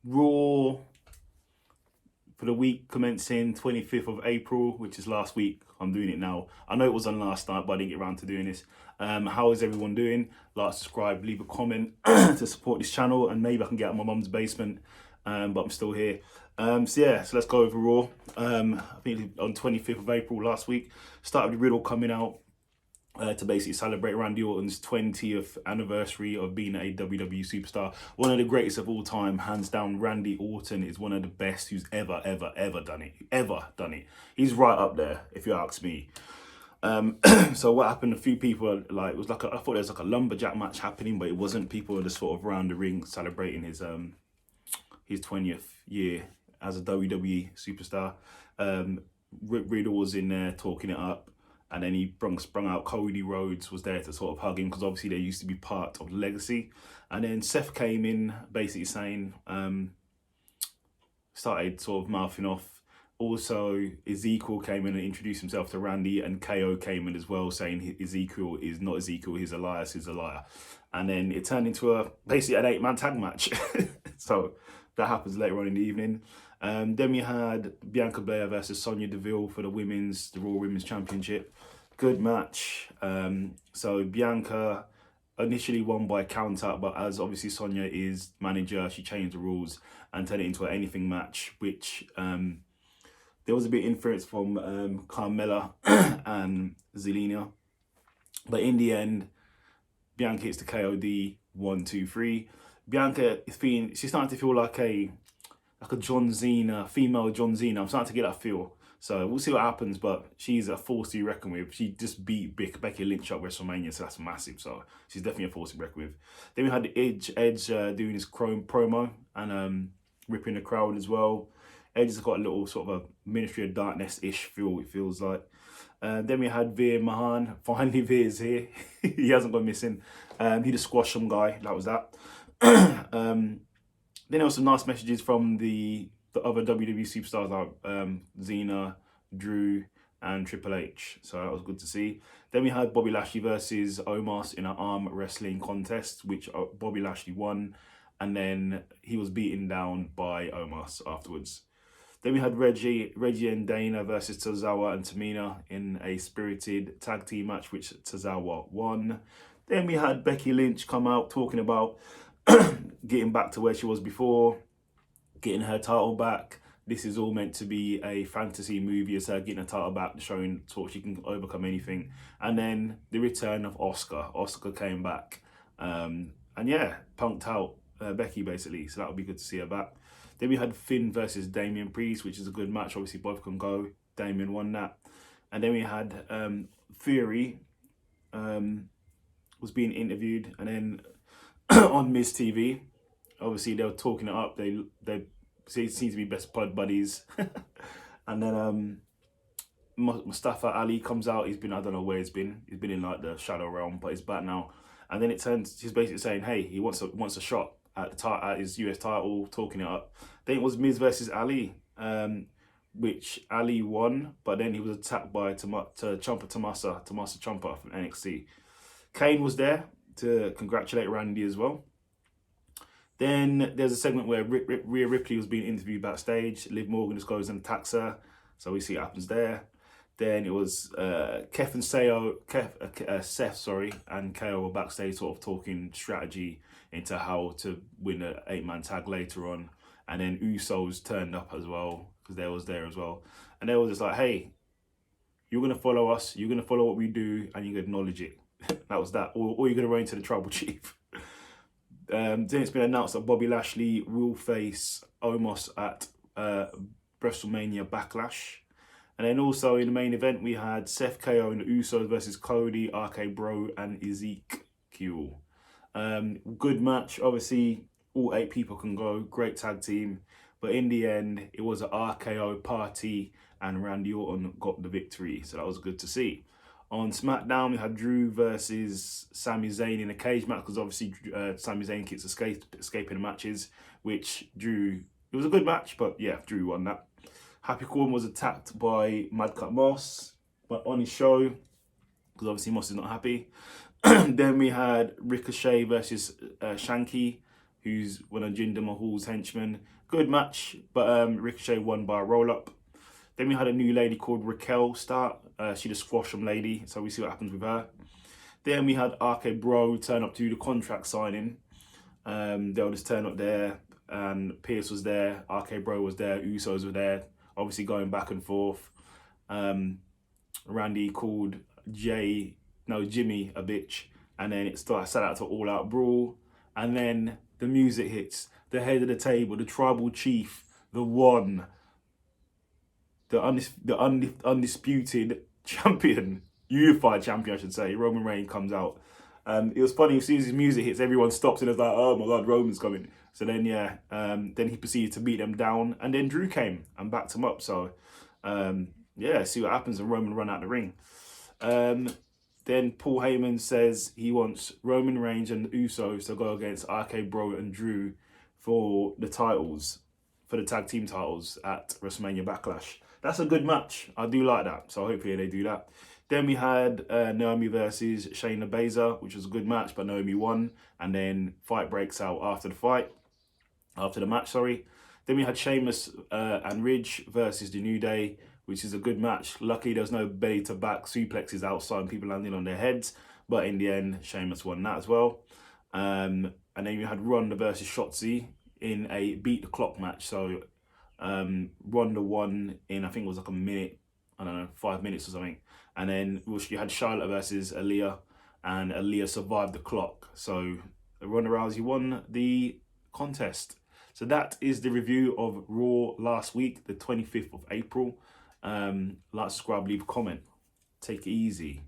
Raw for the week commencing 25th of April, which is last week. I'm doing it now. I know it was on last night, but I didn't get around to doing this. How is everyone doing? Like, subscribe, leave a comment to support this channel, and maybe I can get out of my mum's basement, but I'm still here. So let's go over Raw. I think on 25th of April last week, started with Riddle coming out to basically celebrate Randy Orton's 20th anniversary of being a WWE superstar. One of the greatest of all time, hands down. Randy Orton is one of the best who's ever done it. He's right up there, if you ask me. So what happened, a few people, like, it was like, I thought there was like a lumberjack match happening, but it wasn't. People were just sort of around the ring celebrating his 20th year as a WWE superstar. Riddle was in there talking it up. And then he sprung out. Cody Rhodes was there to sort of hug him, because obviously they used to be part of the legacy. And then Seth came in basically saying, started sort of mouthing off. Also, Ezekiel came in and introduced himself to Randy, and KO came in as well, saying Ezekiel is not Ezekiel, he's Elias, he's a liar. And then it turned into basically an 8-man tag match. So that happens later on in the evening. Then we had Bianca Belair versus Sonya Deville for the Raw Women's Championship. Good match. So Bianca initially won by countout, but as obviously Sonya is manager, she changed the rules and turned it into an anything match, which there was a bit of interference from Carmella and Zelina. But in the end, Bianca hits the KOD 1, 2, 3. Bianca is feeling, she's starting to feel like a John Cena, female John Cena. I'm starting to get that feel. So we'll see what happens, but she's a force to be reckoned with. She just beat Becky Lynch at WrestleMania, so that's massive. So she's definitely a force to be reckoned with. Then we had Edge doing his promo and ripping the crowd as well. Edge has got a little sort of a Ministry of Darkness-ish feel, it feels like. Then we had Veer Mahan. Finally, Veer's here. He hasn't gone missing. He just squashed some guy. That was that. Then there were some nice messages from the other WWE superstars like Xena, Drew, and Triple H. So that was good to see. Then we had Bobby Lashley versus Omos in an arm wrestling contest, which Bobby Lashley won. And then he was beaten down by Omos afterwards. Then we had Reggie and Dana versus Tozawa and Tamina in a spirited tag team match, which Tozawa won. Then we had Becky Lynch come out talking about getting back to where she was before, getting her title back. This is all meant to be a fantasy movie as her getting her title back, showing sort of she can overcome anything. And then the return of Oscar. Oscar came back. And yeah, punked out Becky basically. So that would be good to see her back. Then we had Finn versus Damian Priest, which is a good match. Obviously, both can go. Damian won that. And then we had Fury was being interviewed. And then on Miz TV, obviously they were talking it up. They seem to be best buddies. And then Mustafa Ali comes out. He's been, I don't know where he's been. He's been in like the Shadow Realm, but he's back now. And then it turns, he's basically saying, hey, he wants a shot at his US title, talking it up. Then it was Miz versus Ali, which Ali won, but then he was attacked by Tommaso Ciampa from NXT. Kane was there to congratulate Randy as well. Then there's a segment where Rhea Ripley was being interviewed backstage. Liv Morgan just goes and attacks her, so we see what happens there. Then it was Seth and KO were backstage sort of talking strategy into how to win an 8-man tag later on. And then Usos turned up as well, because they was there as well. And they were just like, hey, you're going to follow us, you're going to follow what we do, and you're going to acknowledge it. That was that. Or you're going to run into the Tribal Chief. Then it's been announced that Bobby Lashley will face Omos at WrestleMania Backlash. And then also in the main event, we had Seth, KO and the Usos versus Cody, RK Bro, and Ezekiel. Good match. Obviously, all 8 people can go. Great tag team. But in the end, it was an RKO party, and Randy Orton got the victory. So that was good to see. On SmackDown, we had Drew versus Sami Zayn in a cage match, because obviously Sami Zayn keeps escaping the matches, which Drew, it was a good match, but yeah, Drew won that. Happy Corbin was attacked by Madcap Moss, but on his show, because obviously Moss is not happy. Then we had Ricochet versus Shanky, who's one of Jinder Mahal's henchmen. Good match, but Ricochet won by a roll-up. Then we had a new lady called Raquel start. She the squashum lady, so we see what happens with her. Then we had RK Bro turn up to the contract signing. They'll just turn up there, and Pierce was there, RK Bro was there, Usos were there, obviously going back and forth. Randy called Jimmy a bitch, and then it set out to all out brawl, and then the music hits, the head of the table, the tribal chief, the one, the undisputed champion, unified champion I should say, Roman Reigns comes out. It was funny, as soon as his music hits, everyone stops and it's like, oh my god, Roman's coming. So then then he proceeded to beat them down, and then Drew came and backed him up. So see what happens, and Roman run out the ring. Then Paul Heyman says he wants Roman Reigns and the Usos to go against RK Bro and Drew for the titles, for the tag team titles at WrestleMania Backlash. That's a good match. I do like that. So hopefully they do that. Then we had Naomi versus Shayna Baszler, which was a good match, but Naomi won. And then fight breaks out after the match. Then we had Sheamus and Ridge versus The New Day, which is a good match. Luckily, there's no belly to back suplexes outside and people landing on their heads. But in the end, Sheamus won that as well. And then you had Ronda versus Shotzi in a beat the clock match. So Ronda won in, I think it was like a minute, 5 minutes or something. And then you had Charlotte versus Aaliyah, and Aaliyah survived the clock. So Ronda Rousey won the contest. So that is the review of Raw last week, the 25th of April. Like, subscribe, leave a comment. Take it easy.